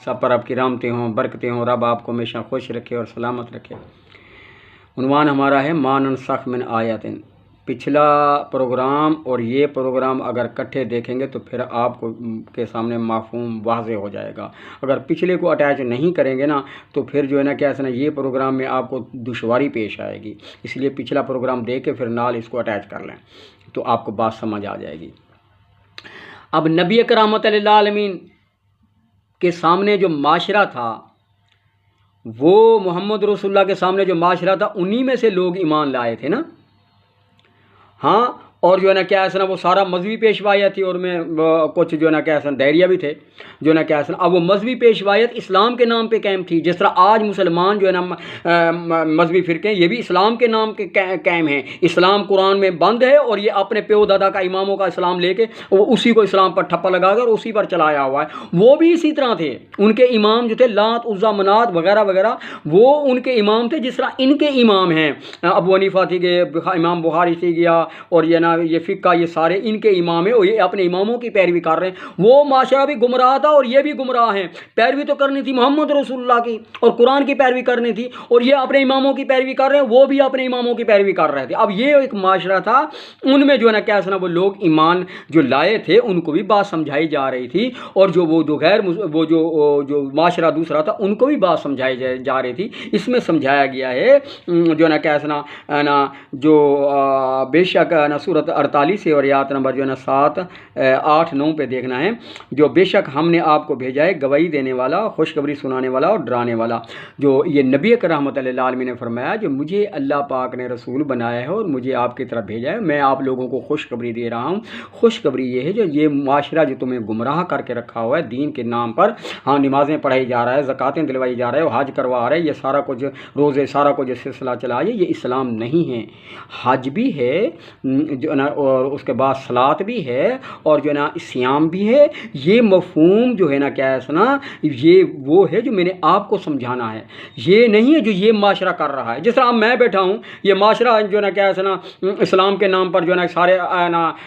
سب پر آپ کی رحمتیں ہوں، برکتیں ہوں، رب آپ کو ہمیشہ خوش رکھے اور سلامت رکھے۔ عنوان ہمارا ہے ما ننسخ من آیات۔ پچھلا پروگرام اور یہ پروگرام اگر اکٹھے دیکھیں گے تو پھر آپ کو کے سامنے مفہوم واضح ہو جائے گا۔ اگر پچھلے کو اٹیچ نہیں کریں گے نا تو پھر جو ہے نا کیا ہے نا یہ پروگرام میں آپ کو دشواری پیش آئے گی، اس لیے پچھلا پروگرام دیکھ کے پھر نال اس کو اٹیچ کر لیں تو آپ کو بات سمجھ آ جائے گی۔ اب نبی اکرم رحمۃ اللہ عالمین کے سامنے جو معاشرہ تھا، وہ محمد رسول اللہ کے سامنے جو معاشرہ تھا انہی میں سے لوگ ایمان لائے تھے نا۔ ہاں، اور جو ہے نا کیا ہے نا وہ سارا مذہبی پیشوائیت تھی، اور میں کچھ جو ہے نا کیا ہے نا دائریہ بھی تھے جو ہے نا کیا ہے نا۔ اب وہ مذہبی پیشوائیت اسلام کے نام پہ قائم تھی، جس طرح آج مسلمان جو ہے نا مذہبی فرقے یہ بھی اسلام کے نام کے قائم ہیں۔ اسلام قرآن میں بند ہے اور یہ اپنے پیو دادا کا اماموں کا اسلام لے کے وہ اسی کو اسلام پر ٹھپا لگا کر اسی پر چلایا ہوا ہے۔ وہ بھی اسی طرح تھے، ان کے امام جو تھے لات عزا منات وغیرہ وغیرہ وہ ان کے امام تھے جس طرح ان کے امام ہیں۔ ابو حنیفہ تھی گئے، امام بخاری تھی گیا، اور یہ نا یہ فقہ یہ سارے ان کے امام ہیں، اور یہ اپنے اماموں کی پیروی کر رہے ہیں۔ وہ معاشرہ بھی گمراہ تھا اور یہ بھی گمراہ ہیں۔ پیروی تو کرنی تھی محمد رسول اللہ کی اور قرآن کی پیروی کرنی تھی، اور یہ اپنے اماموں کی پیروی کر رہے ہیں، وہ بھی اپنے اماموں کی پیروی کر رہے تھے۔ اب یہ ایک معاشرہ تھا، ان میں جو ہے نا کیا ہے نا وہ لوگ ایمان جو لائے تھے ان کو بھی بات سمجھائی جا رہی تھی، اور وہ جو معاشرہ دوسرا تھا ان کو بھی بات سمجھائی جا رہی تھی۔ اس میں سمجھایا گیا ہے جو ہے نا کیا ہے نا جو بے شک نا سورۃ 48 اور آیات نمبر جو ہے نا 7 8 9 پہ دیکھنا ہے، جو بے شک ہم نے آپ کو بھیجا ہے گواہی دینے والا، خوشخبری سنانے والا اور ڈرانے والا۔ جو یہ نبی اکرم رحمۃ اللہ علیہ نے فرمایا جو مجھے اللہ پاک نے رسول بنایا ہے اور مجھے آپ کی طرف بھیجا ہے، میں آپ لوگوں کو خوشخبری دے رہا ہوں۔ خوشخبری یہ ہے جو یہ معاشرہ جو تمہیں گمراہ کر کے رکھا ہوا ہے دین کے نام پر، ہاں نمازیں پڑھائی جا رہا ہے، زکاتیں دلوائی جا رہا ہے، حج کروا رہا ہے، یہ سارا کچھ روزے سارا کچھ سلسلہ چلا ہے، یہ اسلام نہیں ہے۔ حج بھی ہے جو نا، اور اس کے بعد صلاۃ بھی ہے، اور جو ہے نا صیام بھی ہے۔ یہ مفہوم جو ہے نا کیا ہے نا یہ وہ ہے جو میں نے آپ کو سمجھانا ہے، یہ نہیں ہے جو یہ معاشرہ کر رہا ہے۔ جس طرح میں بیٹھا ہوں، یہ معاشرہ جو ہے نا کیا ہے نا اسلام کے نام پر جو ہے نا سارے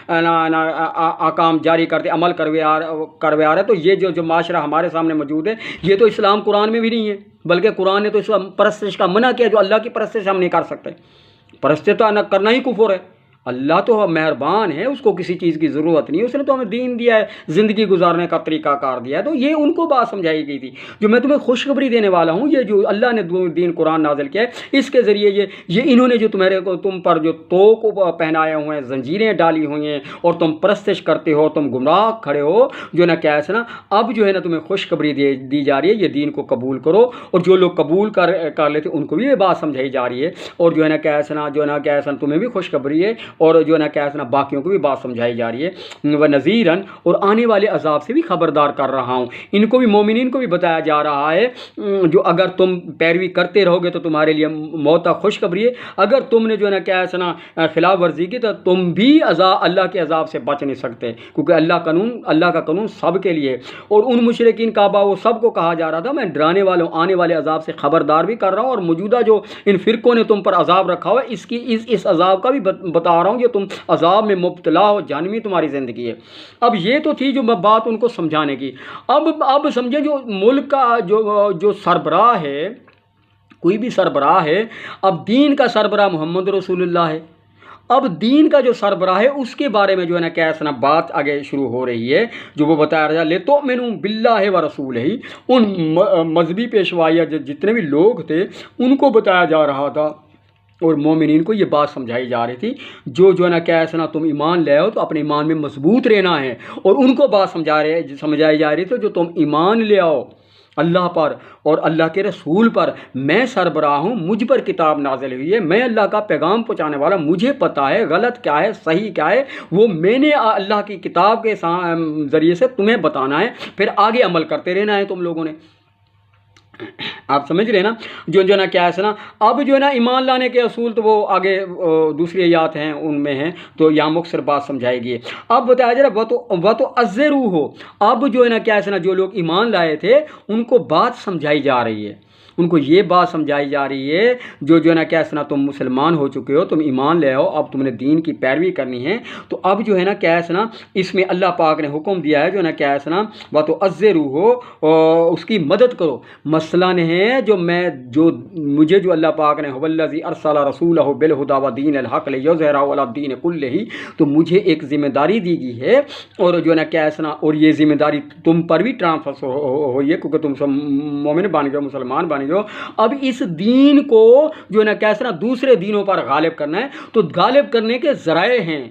احکام جاری کرتے عمل کروے آ رہے، تو یہ جو معاشرہ ہمارے سامنے موجود ہے یہ تو اسلام قرآن میں بھی نہیں ہے، بلکہ قرآن نے تو اس پرستش کا منع کیا، جو اللہ کی پرستش ہم نہیں کر سکتے۔ پرستش کرنا ہی کفر ہے۔ اللہ تو مہربان ہے، اس کو کسی چیز کی ضرورت نہیں، اس نے تو ہمیں دین دیا ہے، زندگی گزارنے کا طریقہ کار دیا ہے۔ تو یہ ان کو بات سمجھائی گئی تھی جو میں تمہیں خوشخبری دینے والا ہوں، یہ جو اللہ نے دین قرآن نازل کیا ہے اس کے ذریعے یہ انہوں نے جو تم پر جو توق پہنائے ہوئے ہیں، زنجیریں ڈالی ہوئی ہیں، اور تم پرستش کرتے ہو، تم گمراہ کھڑے ہو جو نا کیا ہے نا، اب جو ہے نا تمہیں خوشخبری دی جا رہی ہے، یہ دین کو قبول کرو۔ اور جو لوگ قبول کر لیتے ان کو بھی یہ بات سمجھائی جا رہی ہے، اور جو ہے نا کیا ہے نا جو ہے نا کیا ہے نا تمہیں بھی خوشخبری ہے، اور جو ہے نا کیا ہے نا باقیوں کو بھی بات سمجھائی جا رہی ہے۔ وَنَذِيرًا، اور آنے والے عذاب سے بھی خبردار کر رہا ہوں۔ ان کو بھی مومنین کو بھی بتایا جا رہا ہے جو اگر تم پیروی کرتے رہو گے تو تمہارے لیے موت خوشخبری ہے، اگر تم نے جو ہے نا کیا ہے نا خلاف ورزی کی تو تم بھی اللہ کے عذاب سے بچ نہیں سکتے، کیونکہ اللہ کا قانون سب کے لیے۔ اور ان مشرکین کعبہ وہ سب کو کہا جا رہا تھا میں ڈرانے والوں آنے والے عذاب سے خبردار بھی کر رہا ہوں، اور موجودہ جو ان فرقوں نے تم پر عذاب رکھا ہوا ہے اس عذاب کا بھی بتا رہا ہوں کہ تم عذاب میں مبتلا ہو، جہنمی تمہاری زندگی ہے۔ اب یہ تو تھی جو بات ان کو سمجھانے کی۔ اب سمجھے جو ملک کا جو سربراہ ہے، کوئی بھی سربراہ ہے، اب دین کا سربراہ محمد رسول اللہ ہے، اب دین کا جو سربراہ ہے اس کے بارے میں جو ہے نا کیا ہے نا بات آگے شروع ہو رہی ہے، جو وہ بتایا رہا ہے لِتُؤْمِنُوا بِاللَّهِ وَرَسُولِهِ۔ ان مذہبی پیشوائیہ جتنے بھی لوگ تھے ان کو بتایا جا رہا تھا، اور مومنین کو یہ بات سمجھائی جا رہی تھی جو ہے نا کیا ہے نا تم ایمان لے آؤ تو اپنے ایمان میں مضبوط رہنا ہے، اور ان کو بات سمجھائی جا رہی تھی جو تم ایمان لے آؤ اللہ پر اور اللہ کے رسول پر، میں سربراہ ہوں، مجھ پر کتاب نازل ہوئی ہے، میں اللہ کا پیغام پہنچانے والا، مجھے پتہ ہے غلط کیا ہے صحیح کیا ہے، وہ میں نے اللہ کی کتاب کے ذریعے سے تمہیں بتانا ہے، پھر آگے عمل کرتے رہنا ہے تم لوگوں نے۔ آپ سمجھ رہے نا جو ہے نا کیا ہے نا اب جو ہے نا ایمان لانے کے اصول تو وہ آگے دوسری آیات ہیں ان میں ہیں، تو یہاں مختصر بات سمجھائی گئی ہے۔ اب بتایا جا رہا وہ تو ازرو ہو، اب جو ہے نا کیا ہے نا جو لوگ ایمان لائے تھے ان کو بات سمجھائی جا رہی ہے، ان کو یہ بات سمجھائی جا رہی ہے جو ہے نا کیا سنا تم مسلمان ہو چکے ہو، تم ایمان لے آؤ، اب تم نے دین کی پیروی کرنی ہے، تو اب جو ہے نا کیا سنا اس میں اللہ پاک نے حکم دیا ہے جو ہے نا کیا سنا وہ تو عزرو ہو اور اس کی مدد کرو۔ مسئلہ ہے جو مجھے جو اللہ پاک نے والذی ارسل رسولہ بالہدی ودین الحق لیظہرہ علی الدین کلہ، تو مجھے ایک ذمہ داری دی گئی ہے اور جو ہے نا کیا سنا اور یہ ذمہ داری تم پر بھی ٹرانسفر ہوئی ہے کیونکہ تم سب مومن بن گئے، مسلمان بن گئے۔ اب اس دین کو جو ہے نا کیا سنا دوسرے دینوں پر غالب کرنا ہے، تو غالب کرنے کے ذرائع ہیں،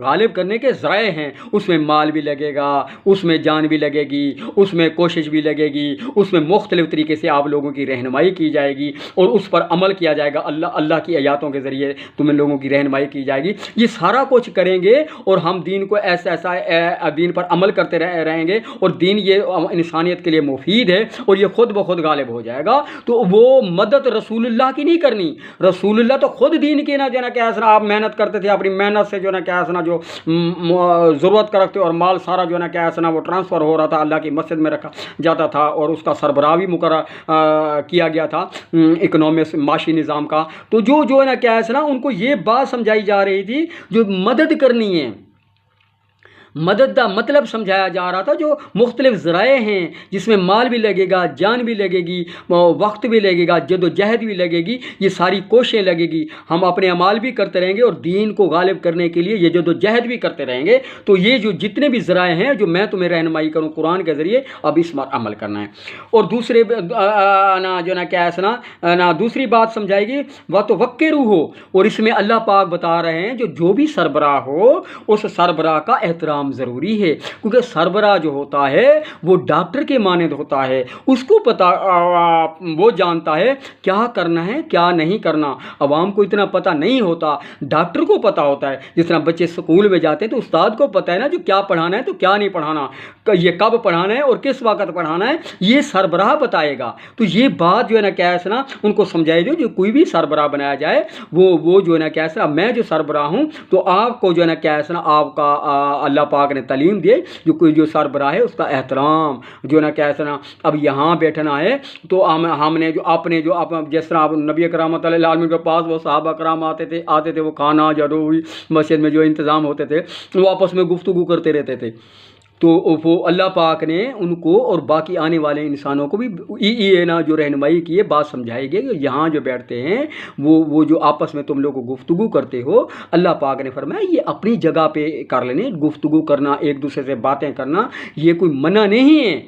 غالب کرنے کے ذرائع ہیں، اس میں مال بھی لگے گا، اس میں جان بھی لگے گی، اس میں کوشش بھی لگے گی، اس میں مختلف طریقے سے آپ لوگوں کی رہنمائی کی جائے گی اور اس پر عمل کیا جائے گا، اللہ کی آیاتوں کے ذریعے تم لوگوں کی رہنمائی کی جائے گی۔ یہ سارا کچھ کریں گے اور ہم دین کو ایسا دین پر عمل کرتے رہیں گے، اور دین یہ انسانیت کے لیے مفید ہے اور یہ خود بخود غالب ہو جائے گا۔ تو وہ مدد رسول اللہ کی نہیں کرنی، رسول اللہ تو خود دین کی نہ جو ہے نا کیا آپ محنت کرتے تھے، اپنی محنت سے جو ہے نا کیا جو ضرورت کا رکھتے اور مال سارا جو ہے نا کیا ہے وہ ٹرانسفر ہو رہا تھا، اللہ کی مسجد میں رکھا جاتا تھا اور اس کا سربراہ بھی مقرر کیا گیا تھا اکنامکس معاشی نظام کا۔ تو جو ہے نا کیا ہے ان کو یہ بات سمجھائی جا رہی تھی جو مدد کرنی ہے، مدد کا مطلب سمجھایا جا رہا تھا، جو مختلف ذرائع ہیں جس میں مال بھی لگے گا، جان بھی لگے گی، وقت بھی لگے گا، جد و جہد بھی لگے گی، یہ ساری کوششیں لگے گی، ہم اپنے اعمال بھی کرتے رہیں گے اور دین کو غالب کرنے کے لیے یہ جد و جہد بھی کرتے رہیں گے۔ تو یہ جو جتنے بھی ذرائع ہیں جو میں تمہیں رہنمائی کروں قرآن کے ذریعے، اب اس پر عمل کرنا ہے۔ اور دوسرے جو نا کیا ہے دوسری بات سمجھائے گی وہ تو وقرو ہو، اور اس میں اللہ پاک بتا رہے ہیں جو بھی سربراہ ہو اس سربراہ کا احترام ضروری ہے، کیونکہ سربراہ جو ہوتا ہے وہ ڈاکٹر کے مانند ہوتا ہے، اس کو پتا وہ جانتا ہے کیا کرنا ہے کیا نہیں کرنا۔ عوام کو اتنا پتہ نہیں ہوتا، ڈاکٹر کو پتہ ہوتا ہے۔ جس طرح بچے اسکول میں جاتے ہیں تو استاد کو پتہ ہے نا جو کیا پڑھانا ہے تو کیا نہیں پڑھانا، یہ کب پڑھانا ہے اور کس وقت پڑھانا ہے، یہ سربراہ بتائے گا۔ تو یہ بات جو ہے نا کیا ہے نا ان کو سمجھائے جو کوئی بھی سربراہ بنایا جائے وہ جو ہے نا کیا ہے میں جو سربراہ ہوں تو آپ کو جو ہے نا کیا ہے نا آپ کا اللہ پاک نے تعلیم دے جو کوئی جو سربراہ ہے اس کا احترام جو ہے نا کیا ہے نا۔ اب یہاں بیٹھنا ہے تو ہم نے جو اپنے جو جس طرح نبی اکرم صلی اللہ علیہ وسلم کے پاس وہ صحابہ کرام آتے تھے وہ کھانا جدوی مسجد میں جو انتظام ہوتے تھے وہ آپس میں گفتگو کرتے رہتے تھے، تو وہ اللہ پاک نے ان کو اور باقی آنے والے انسانوں کو بھی یہ نا جو رہنمائی کی ہے بات سمجھائی گئی کہ یہاں جو بیٹھتے ہیں وہ جو آپس میں تم لوگ گفتگو کرتے ہو، اللہ پاک نے فرمایا یہ اپنی جگہ پہ کر لینے، گفتگو کرنا ایک دوسرے سے باتیں کرنا یہ کوئی منع نہیں ہے،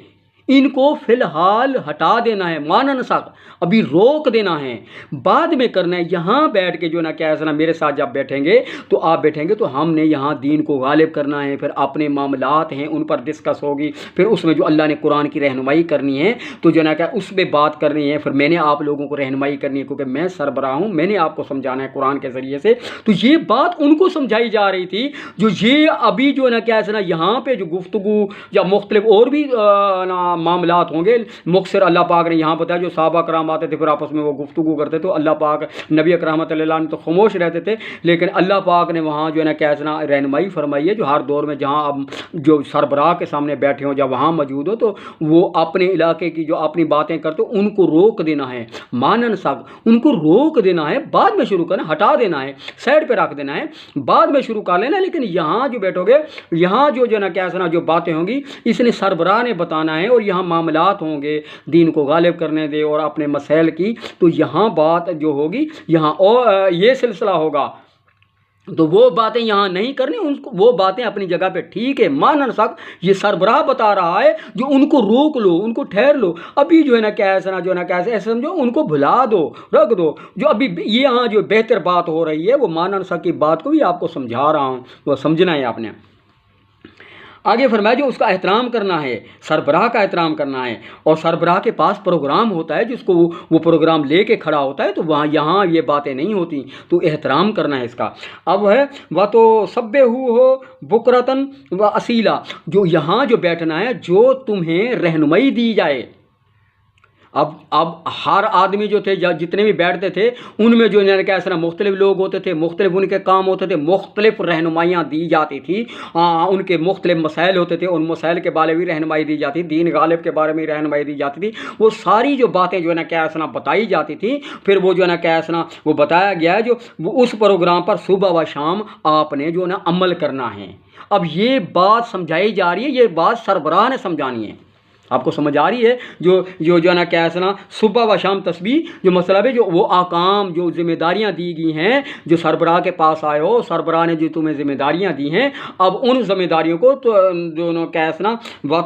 ان کو فی الحال ہٹا دینا ہے، مانن سخ ابھی روک دینا ہے، بعد میں کرنا ہے۔ یہاں بیٹھ کے جو نا کیا ہے میرے ساتھ جب بیٹھیں گے تو آپ بیٹھیں گے تو ہم نے یہاں دین کو غالب کرنا ہے، پھر اپنے معاملات ہیں ان پر ڈسکس ہوگی، پھر اس میں جو اللہ نے قرآن کی رہنمائی کرنی ہے تو جو نا کہ اس پہ بات کرنی ہے، پھر میں نے آپ لوگوں کو رہنمائی کرنی ہے کیونکہ میں سربراہ ہوں، میں نے آپ کو سمجھانا ہے قرآن کے ذریعے سے۔ تو یہ بات ان کو سمجھائی جا رہی تھی جو یہ ابھی جو نا کیا ہے نا یہاں پہ جو گفتگو یا مختلف اور بھی معاملات ہوں گے، مختصر اللہ پاک نے یہاں بتایا جو صحابہ کرام آتے تھے پھر آپس میں وہ گفتگو کرتے تو اللہ پاک نبی اکرم صلی اللہ علیہ وسلم تو خاموش رہتے تھے، لیکن اللہ پاک نے وہاں جو ہے نا کیسنا رہنمائی فرمائی ہے جو ہر دور میں جہاں اب جو سربراہ کے سامنے بیٹھے ہوں جب وہاں موجود ہو تو وہ اپنے علاقے کی جو اپنی باتیں کرتے ان کو روک دینا ہے، مانن سب ان کو روک دینا ہے، بعد میں شروع کرنا، ہٹا دینا ہے، سائڈ پہ رکھ دینا ہے، بعد میں شروع کر لینا، لیکن یہاں جو بیٹھو گے یہاں جو ہے نا کیسنا جو باتیں ہوں گی اس نے سربراہ نے بتانا ہے اور یہاں معاملات ہوں گے دین کو غالب کرنے دے اور اپنے مسائل کی، تو یہاں بات جو ہوگی یہاں اور یہ سلسلہ ہوگا تو وہ باتیں یہاں نہیں کرنی، وہ باتیں اپنی جگہ پہ ٹھیک ہے، مانن سک یہ سربراہ بتا رہا ہے جو ان کو روک لو، ان کو ٹھہر لو، ابھی جو ہے نا کیسا جو ہے نا کیسے ایسے سمجھو ان کو بھلا دو، رکھ دو، جو ابھی یہاں جو بہتر بات ہو رہی ہے وہ مانن سک کی بات کو بھی آپ کو سمجھا رہا ہوں، وہ سمجھنا ہے آپ نے۔ آگے فرمایا جو اس کا احترام کرنا ہے، سربراہ کا احترام کرنا ہے، اور سربراہ کے پاس پروگرام ہوتا ہے جس کو وہ پروگرام لے کے کھڑا ہوتا ہے تو وہاں یہاں یہ باتیں نہیں ہوتی، تو احترام کرنا ہے اس کا۔ اب ہے وہ تو سبے ہو بکرتن و اصیلا، جو یہاں جو بیٹھنا ہے جو تمہیں رہنمائی دی جائے، اب ہر آدمی جو تھے جتنے بھی بیٹھتے تھے ان میں جو کیا اس طرح مختلف لوگ ہوتے تھے، مختلف ان کے کام ہوتے تھے، مختلف رہنمائیاں دی جاتی تھی، ان کے مختلف مسائل ہوتے تھے، ان مسائل کے بارے میں بھی رہنمائی دی جاتی، دین غالب کے بارے میں رہنمائی دی جاتی تھی۔ وہ ساری جو باتیں جو ہے نا کیا اسنا بتائی جاتی تھی، پھر وہ جو ہے نا کیا اسنا وہ بتایا گیا ہے جو اس پروگرام پر صبح و شام آپ نے جو ہے نا عمل کرنا ہے۔ اب یہ بات سمجھائی جا رہی ہے، یہ بات سربراہ نے سمجھانی ہے۔ آپ کو سمجھ آ رہی ہے جو ہے نا کیا اسنا صبح و شام تسبیح جو مطلب ہے جو وہ احکام جو ذمہ داریاں دی گئی ہیں، جو سربراہ کے پاس آئے ہو، سربراہ نے جو تمہیں ذمہ داریاں دی ہیں، اب ان ذمہ داریوں کو تو جو کیا اسنا و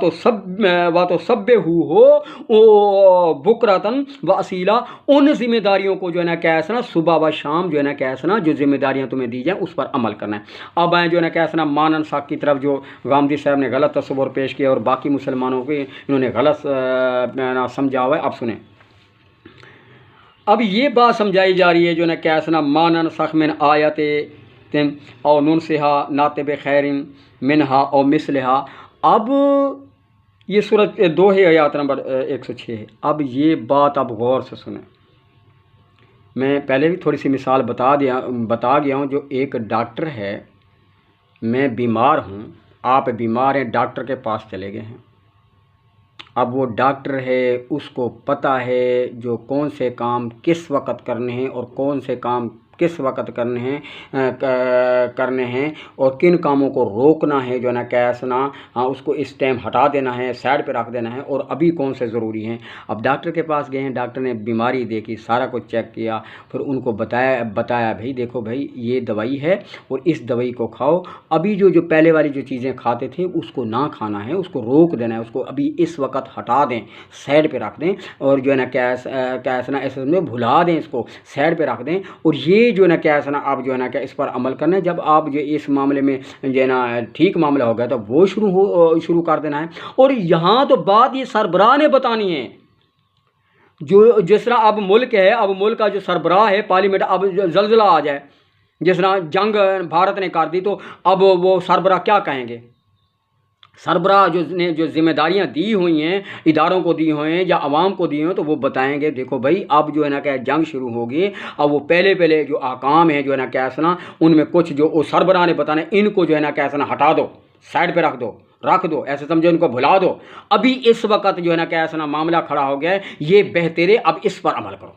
تو سب ہو بکرتن و اصیلا، ان ذمہ داریوں کو جو ہے نا کیا اسنا صبح و شام جو ہے نا کیا اسنا جو ذمہ داریاں تمہیں دی جائیں اس پر عمل کرنا ہے۔ اب آئیں جو ہے نا کیا اسنا مانن ساک کی طرف جو غامدی صاحب نے غلط تصور پیش کیا اور باقی مسلمانوں کے انہوں نے غلط سمجھا ہوا ہے۔ اب سنیں، اب یہ بات سمجھائی جا رہی ہے جو نا کیا اسنا مانن سخ من آیت او ننسہا ناتب خیر منہا او مثلہا۔ اب یہ سورۃ 2 ہے، آیات نمبر 106 ہے۔ اب یہ بات آپ غور سے سنیں، میں پہلے بھی تھوڑی سی مثال بتا گیا ہوں۔ جو ایک ڈاکٹر ہے، میں بیمار ہوں، آپ بیمار ہیں، ڈاکٹر کے پاس چلے گئے ہیں۔ اب وہ ڈاکٹر ہے، اس کو پتہ ہے جو کون سے کام کس وقت کرنے ہیں اور کون سے کام کس وقت کرنے ہیں اور کن کاموں کو روکنا ہے جو ہے نا کیسنا اس کو اس ٹائم ہٹا دینا ہے، سائڈ پہ رکھ دینا ہے، اور ابھی کون سے ضروری ہیں۔ اب ڈاکٹر کے پاس گئے ہیں، ڈاکٹر نے بیماری دیکھی، سارا کچھ چیک کیا، پھر ان کو بتایا بھائی دیکھو بھائی یہ دوائی ہے اور اس دوائی کو کھاؤ، ابھی جو پہلے والی جو چیزیں کھاتے تھے اس کو نہ کھانا ہے، اس کو روک دینا ہے، اس کو ابھی اس وقت ہٹا دیں، سائڈ پہ رکھ دیں، اور جو ہے نا کیسنا ایسے میں بھلا دیں، اس کو سائڈ پہ رکھ دیں، اور یہ جو ہے نا کیسا نا آپ جو ہے نا کہ اس پر عمل کرنا ہے۔ جب آپ جو اس معاملے میں جو ہے نا ٹھیک معاملہ ہو گیا تو وہ شروع کر دینا ہے۔ اور یہاں تو بات یہ سربراہ نے بتانی ہے، جو جس طرح اب ملک ہے، اب ملک کا جو سربراہ ہے پارلیمنٹ، اب زلزلہ آ جائے، جس طرح جنگ بھارت نے کر دی، تو اب وہ سربراہ کیا کہیں گے؟ سربراہ جو ذمہ داریاں دی ہوئی ہیں، اداروں کو دی ہوئی ہیں یا عوام کو دی ہوئی ہیں، تو وہ بتائیں گے دیکھو بھائی اب جو ہے نا کہ جنگ شروع ہوگی، اب وہ پہلے جو احکام ہیں جو ہے نا کیسنا ان میں کچھ جو سربراہ نے بتانا ہے، ان کو جو ہے نا کیسنا ہٹا دو، سائڈ پہ رکھ دو، ایسے سمجھو ان کو بھلا دو، ابھی اس وقت جو ہے نا کیسنا معاملہ کھڑا ہو گیا ہے، یہ بہتر ہے، اب اس پر عمل کرو،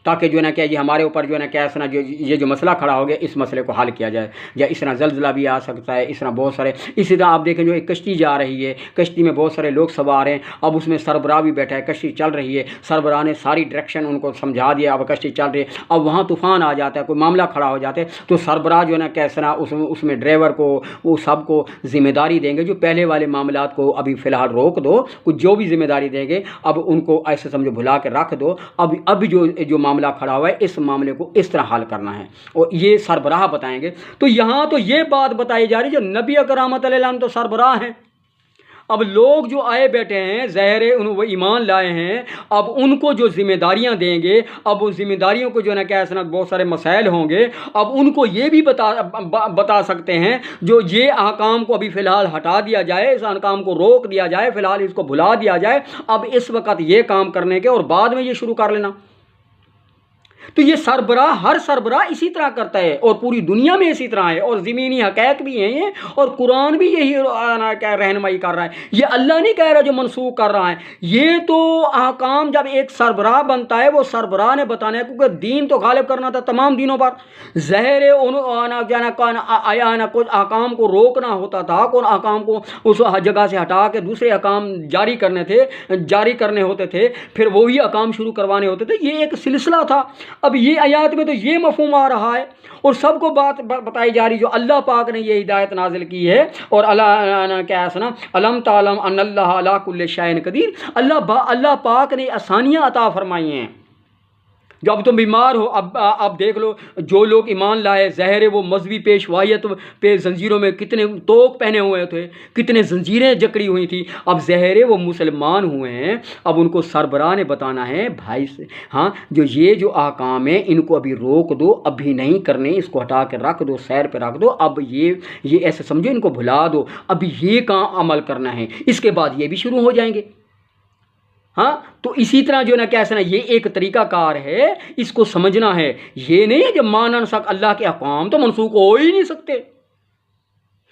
تاکہ جو ہے نا کہ یہ ہمارے اوپر جو ہے نا کیسنا یہ جو مسئلہ کھڑا ہو گیا اس مسئلے کو حل کیا جائے۔ یا اس طرح زلزلہ بھی آ سکتا ہے، اس طرح بہت سارے، اسی طرح آپ دیکھیں جو ایک کشتی جا رہی ہے، کشتی میں بہت سارے لوگ سوار ہیں، اب اس میں سربراہ بھی بیٹھا ہے، کشتی چل رہی ہے، سربراہ نے ساری ڈائریکشن ان کو سمجھا دیا، اب کشتی چل رہی ہے، اب وہاں طوفان آ جاتا ہے، کوئی معاملہ کھڑا ہو جاتا ہے، تو سربراہ جو ہے نا کیسنا اس میں ڈرائیور کو وہ سب کو ذمہ داری دیں گے، جو پہلے والے معاملات کو ابھی فی الحال روک دو، کچھ جو بھی ذمہ داری دیں گے اب ان کو ایسے سمجھو بھلا کے رکھ دو، اب جو معاملہ کھڑا ہوا ہے اس معاملے کو اس طرح حل کرنا ہے، اور یہ سربراہ بتائیں گے۔ تو یہاں تو یہ بات بتائی جا رہی جو نبی اکرم صلی اللہ علیہ وسلم تو سربراہ ہیں، اب لوگ جو آئے بیٹھے ہیں ظاہر ہے وہ ایمان لائے ہیں، اب ان کو جو ذمہ داریاں دیں گے، اب وہ ذمہ داریوں کو جو ہے نا کیسنا بہت سارے مسائل ہوں گے، اب ان کو یہ بھی بتا سکتے ہیں جو یہ احکام کو ابھی فی الحال ہٹا دیا جائے، اس احکام کو روک دیا جائے، فی الحال اس کو بھلا دیا جائے، اب اس وقت یہ کام کرنے کے اور بعد میں یہ شروع کر لینا۔ تو یہ سربراہ، ہر سربراہ اسی طرح کرتا ہے، اور پوری دنیا میں اسی طرح ہے، اور زمینی حقائق بھی ہیں یہ، اور قرآن بھی یہی رہنمائی کر رہا ہے، یہ اللہ نہیں کہہ رہا جو منسوخ کر رہا ہے، یہ تو احکام جب ایک سربراہ بنتا ہے وہ سربراہ نے بتانا ہے، کیونکہ دین تو غالب کرنا تھا تمام دینوں پر، ظاہر ہے کچھ احکام کو روکنا ہوتا تھا، کون احکام کو اس جگہ سے ہٹا کے دوسرے احکام جاری کرنے ہوتے تھے، پھر وہی احکام شروع کروانے ہوتے تھے، یہ ایک سلسلہ تھا۔ اب یہ آیات میں تو یہ مفہوم آ رہا ہے، اور سب کو بات بتائی جا رہی جو اللہ پاک نے یہ ہدایت نازل کی ہے، اور اللہ کیا سنا علم تعلم ان اللہ علی کل شیء قدیر، اللہ پاک نے آسانیاں عطا فرمائی ہیں۔ جب تم بیمار ہو، اب دیکھ لو جو لوگ ایمان لائے، ظاہر ہے وہ مذہبی پیشوائیت پہ زنجیروں میں کتنے توق پہنے ہوئے تھے، کتنے زنجیریں جکڑی ہوئی تھی، اب ظاہر ہے وہ مسلمان ہوئے ہیں، اب ان کو سربراہ نے بتانا ہے بھائی سے، ہاں جو احکام ہیں ان کو ابھی روک دو، ابھی نہیں کرنے، اس کو ہٹا کے رکھ دو، سیر پہ رکھ دو، اب یہ ایسے سمجھو ان کو بھلا دو، ابھی یہ کام عمل کرنا ہے، اس کے بعد یہ بھی شروع ہو جائیں گے۔ ہاں تو اسی طرح جو ہے نا کیسے نا یہ ایک طریقہ کار ہے، اس کو سمجھنا ہے۔ یہ نہیں ہے کہ ما ننسخ، اللہ کے احکام تو منسوخ ہو ہی نہیں سکتے،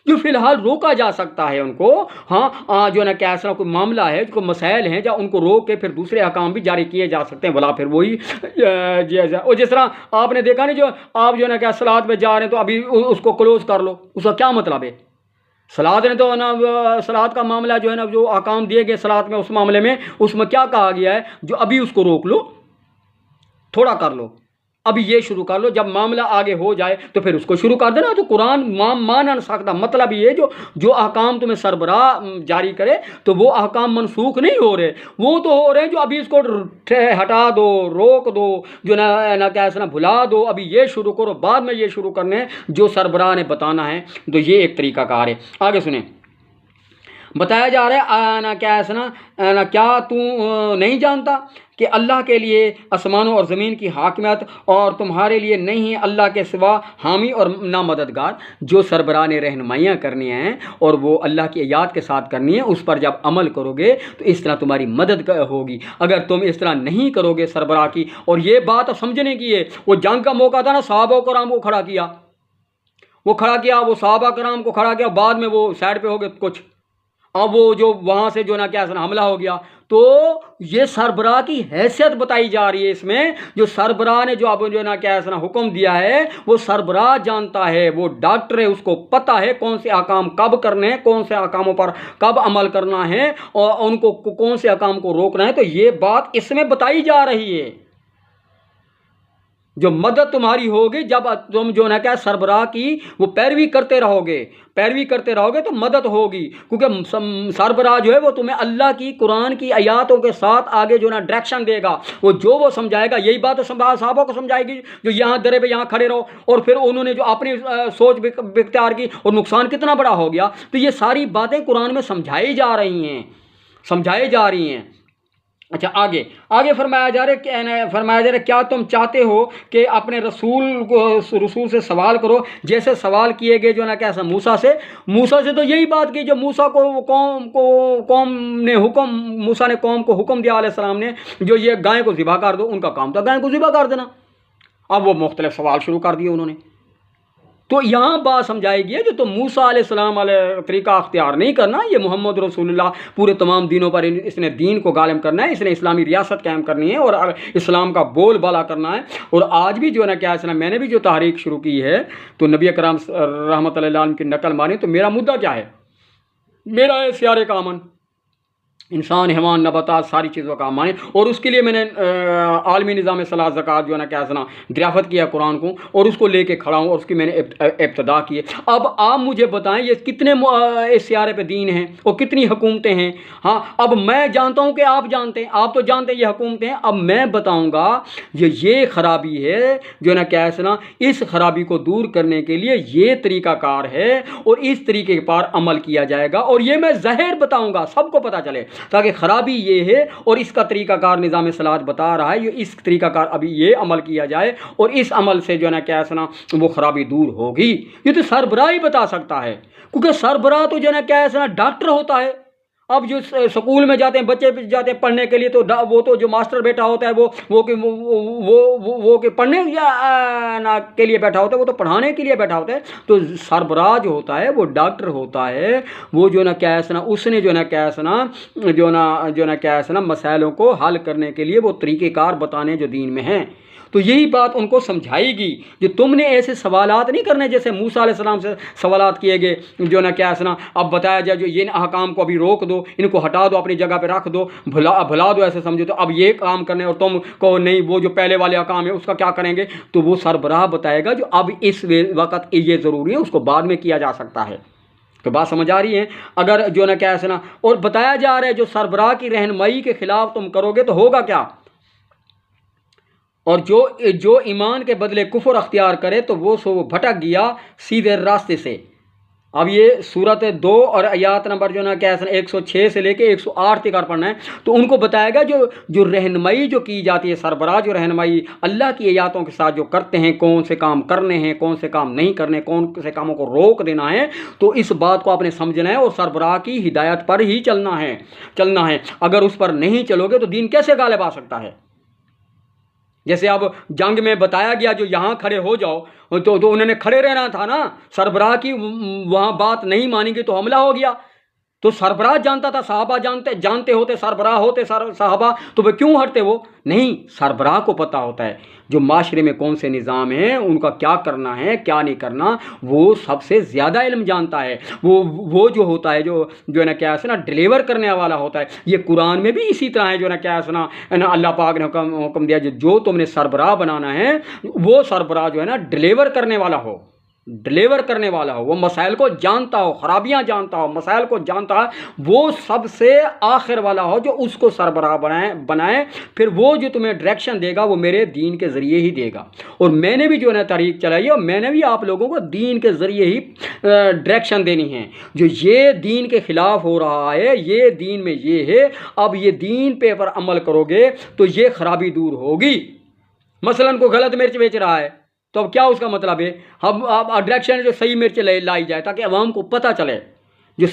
جو فی الحال روکا جا سکتا ہے ان کو، ہاں جو ہے نا کیسا نا کوئی معاملہ ہے، کوئی مسائل ہیں جہاں ان کو روک کے پھر دوسرے احکام بھی جاری کیے جا سکتے ہیں، بلا پھر وہی اور جس طرح آپ نے دیکھا نہیں، جو آپ جو ہے نا کیا صلاۃ میں جا رہے ہیں تو ابھی اس کو کلوز کر لو، اس کا کیا مطلب ہے؟ صلاۃ نے تو نا صلاۃ کا معاملہ جو ہے نا جو احکام دیے گئے صلاۃ میں، اس معاملے میں اس میں کیا کہا گیا ہے؟ جو ابھی اس کو روک لو، تھوڑا کر لو، ابھی یہ شروع کر لو، جب معاملہ آگے ہو جائے تو پھر اس کو شروع کر دینا۔ تو قرآن مان سکتا مطلب یہ جو احکام تمہیں سربراہ جاری کرے تو وہ احکام منسوخ نہیں ہو رہے، وہ تو ہو رہے ہیں جو ابھی اس کو ہٹا دو، روک دو، جو نہ کیسے نہ بھلا دو، ابھی یہ شروع کرو، بعد میں یہ شروع کرنے جو سربراہ نے بتانا ہے۔ تو یہ ایک طریقہ کار ہے۔ آگے سنیں، بتایا جا رہا ہے نا کیسے نا کیا تو نہیں جانتا کہ اللہ کے لیے آسمانوں اور زمین کی حاکمیت اور تمہارے لیے نہیں ہے اللہ کے سوا حامی اور نہ مددگار۔ جو سربراہ نے رہنمائیاں کرنی ہیں اور وہ اللہ کی آیات کے ساتھ کرنی ہے، اس پر جب عمل کرو گے تو اس طرح تمہاری مدد ہوگی۔ اگر تم اس طرح نہیں کرو گے سربراہ کی، اور یہ بات سمجھنے کی ہے، وہ جنگ کا موقع تھا نا، صحابہ کرام کو کھڑا کیا، وہ صحابہ کرام کو کھڑا کیا، بعد میں وہ سائڈ پہ ہو گئے کچھ، اب وہ جو وہاں سے جو نا کیا حملہ ہو گیا۔ تو یہ سربراہ کی حیثیت بتائی جا رہی ہے اس میں، جو سربراہ نے جو اب جو نا کیا حکم دیا ہے، وہ سربراہ جانتا ہے، وہ ڈاکٹر ہے، اس کو پتہ ہے کون سے احکام کب کرنے ہیں، کون سے احکاموں پر کب عمل کرنا ہے، اور ان کو کون سے احکام کو روکنا ہے۔ تو یہ بات اس میں بتائی جا رہی ہے، جو مدد تمہاری ہوگی جب تم جو نا کیا سربراہ کی وہ پیروی کرتے رہو گے تو مدد ہوگی، کیونکہ سربراہ جو ہے وہ تمہیں اللہ کی قرآن کی آیاتوں کے ساتھ آگے جو نا ڈائریکشن دے گا، وہ سمجھائے گا، یہی بات صحابہ کو سمجھائے گی جو یہاں درے پہ یہاں کھڑے رہو، اور پھر انہوں نے جو اپنی سوچ اختیار کی اور نقصان کتنا بڑا ہو گیا۔ تو یہ ساری باتیں قرآن میں سمجھائی جا رہی ہیں۔ اچھا، آگے فرمایا جا رہا ہے کیا تم چاہتے ہو کہ اپنے رسول سے سوال کرو جیسے سوال کیے گئے جو نا کیسا موسیٰ سے تو یہی بات کی جو موسیٰ کو موسیٰ نے قوم کو حکم دیا علیہ السلام نے، جو یہ گائے کو ذبح کر دو، ان کا کام تھا گائے کو ذبح کر دینا۔ اب وہ مختلف سوال شروع کر دیے انہوں نے۔ تو یہاں بات سمجھائی گئی ہے جو تم موسیٰ علیہ السلام علیہ طریقہ اختیار نہیں کرنا، یہ محمد رسول اللہ پورے تمام دینوں پر اس نے دین کو غالب کرنا ہے، اس نے اسلامی ریاست قائم کرنی ہے اور اسلام کا بول بالا کرنا ہے۔ اور آج بھی جو ہے نا کیا ہے، میں نے بھی جو تحریک شروع کی ہے تو نبی اکرم رحمۃ اللہ علیہ کی نقل مانی، تو میرا مدعا کیا ہے؟ میرا ہے سیارے کا امن، انسان، حیوان، نباتات، ساری چیزوں کا مانے، اور اس کے لیے میں نے عالمی نظام صلاۃ زکوٰۃ جو ہے نا کیا سنا دریافت کیا قرآن کو، اور اس کو لے کے کھڑا ہوں، اور اس کی میں نے ابتدا کی ہے۔ اب آپ مجھے بتائیں یہ کتنے اس سیارے پہ دین ہیں اور کتنی حکومتیں ہیں؟ ہاں، اب میں جانتا ہوں کہ آپ جانتے ہیں، آپ تو جانتے ہیں یہ حکومتیں ہیں، اب میں بتاؤں گا یہ خرابی ہے جو ہے نا کیا سنا، اس خرابی کو دور کرنے کے لیے یہ طریقہ کار ہے اور اس طریقے پر عمل کیا جائے گا، اور یہ میں ظاہر بتاؤں گا، سب کو پتہ چلے، تاکہ خرابی یہ ہے اور اس کا طریقہ کار نظام صلاۃ بتا رہا ہے، یہ اس طریقہ کار ابھی یہ عمل کیا جائے اور اس عمل سے جو ہے نا کیا سنا وہ خرابی دور ہوگی۔ یہ تو سربراہ ہی بتا سکتا ہے، کیونکہ سربراہ تو جو ہے نا کیا سنا ڈاکٹر ہوتا ہے۔ اب جو سکول میں جاتے ہیں بچے جاتے ہیں پڑھنے کے لیے، تو وہ تو جو ماسٹر بیٹھا ہوتا ہے وہ کہ پڑھنے کے لیے بیٹھا ہوتا ہے، وہ تو پڑھانے کے لیے بیٹھا ہوتا ہے۔ تو سربراہ جو ہوتا ہے وہ ڈاکٹر ہوتا ہے، وہ جو نا کیا سنا اس نے جو نا کیا سنا مسائلوں کو حل کرنے کے لیے وہ طریقہ کار بتانے جو دین میں ہیں۔ تو یہی بات ان کو سمجھائی گی، جو تم نے ایسے سوالات نہیں کرنے جیسے موسیٰ علیہ السلام سے سوالات کیے گئے جو نا کیا سنا، اب بتایا جائے جو یہ احکام کو ابھی روک دو، ان کو ہٹا دو، اپنی جگہ پہ رکھ دو، بھلا دو، ایسے سمجھو، تو اب یہ کام کرنے اور تم کو نہیں، وہ جو پہلے والے احکام ہے اس کا کیا کریں گے؟ تو وہ سربراہ بتائے گا جو اب اس وقت یہ ضروری ہے، اس کو بعد میں کیا جا سکتا ہے۔ تو بات سمجھ آ رہی ہے؟ اگر جو نا کیا سنا، اور بتایا جا رہا ہے جو سربراہ کی رہنمائی کے خلاف تم کرو گے تو ہوگا کیا؟ اور جو ایمان کے بدلے کفر اختیار کرے تو وہ بھٹک گیا سیدھے راستے سے۔ اب یہ صورت 2 اور آیات نمبر جو نا کیا ہے 106 سے لے کے 108 تک پڑھنا ہے، تو ان کو بتائے گا جو رہنمائی جو کی جاتی ہے، سربراہ جو رہنمائی اللہ کی آیاتوں کے ساتھ جو کرتے ہیں، کون سے کام کرنے ہیں، کون سے کام نہیں کرنے، کون سے کاموں کو روک دینا ہے، تو اس بات کو آپ نے سمجھنا ہے اور سربراہ کی ہدایت پر ہی چلنا ہے۔ اگر اس پر نہیں چلو گے تو دین کیسے غالب آ سکتا ہے؟ جیسے اب جنگ میں بتایا گیا جو یہاں کھڑے ہو جاؤ، تو انہوں نے کھڑے رہنا تھا نا، سربراہ کی وہاں بات نہیں مانی گئی تو حملہ ہو گیا۔ تو سربراہ جانتا تھا، صحابہ جانتے ہوتے، سربراہ ہوتے صحابہ، تو وہ کیوں ہٹتے؟ وہ نہیں، سربراہ کو پتہ ہوتا ہے جو معاشرے میں کون سے نظام ہیں، ان کا کیا کرنا ہے کیا نہیں کرنا، وہ سب سے زیادہ علم جانتا ہے۔ وہ جو ہوتا ہے جو ہے نا کیا ہے نا ڈلیور کرنے والا ہوتا ہے۔ یہ قرآن میں بھی اسی طرح ہے، جو ہے نا کیا ہے نا اللہ پاک نے حکم دیا جو تم نے سربراہ بنانا ہے، وہ سربراہ جو ہے نا ڈلیور کرنے والا ہو، وہ مسائل کو جانتا ہو، خرابیاں جانتا ہو، مسائل کو جانتا ہے، وہ سب سے آخر والا ہو جو اس کو سربراہ بنائے۔ پھر وہ جو تمہیں ڈائریکشن دے گا وہ میرے دین کے ذریعے ہی دے گا، اور میں نے بھی جو ہے نا تحریک چلائی ہے، اور میں نے بھی آپ لوگوں کو دین کے ذریعے ہی ڈائریکشن دینی ہے۔ جو یہ دین کے خلاف ہو رہا ہے، یہ دین میں یہ ہے، اب یہ دین پہ پر عمل کرو گے تو یہ خرابی دور ہوگی۔ مثلاً کوئی غلط مرچ بیچ رہا ہے، تو اب کیا اس کا مطلب ہے؟ اب ڈائریکشن جو صحیح مرچ لائی جائے تاکہ عوام کو پتہ چلے جو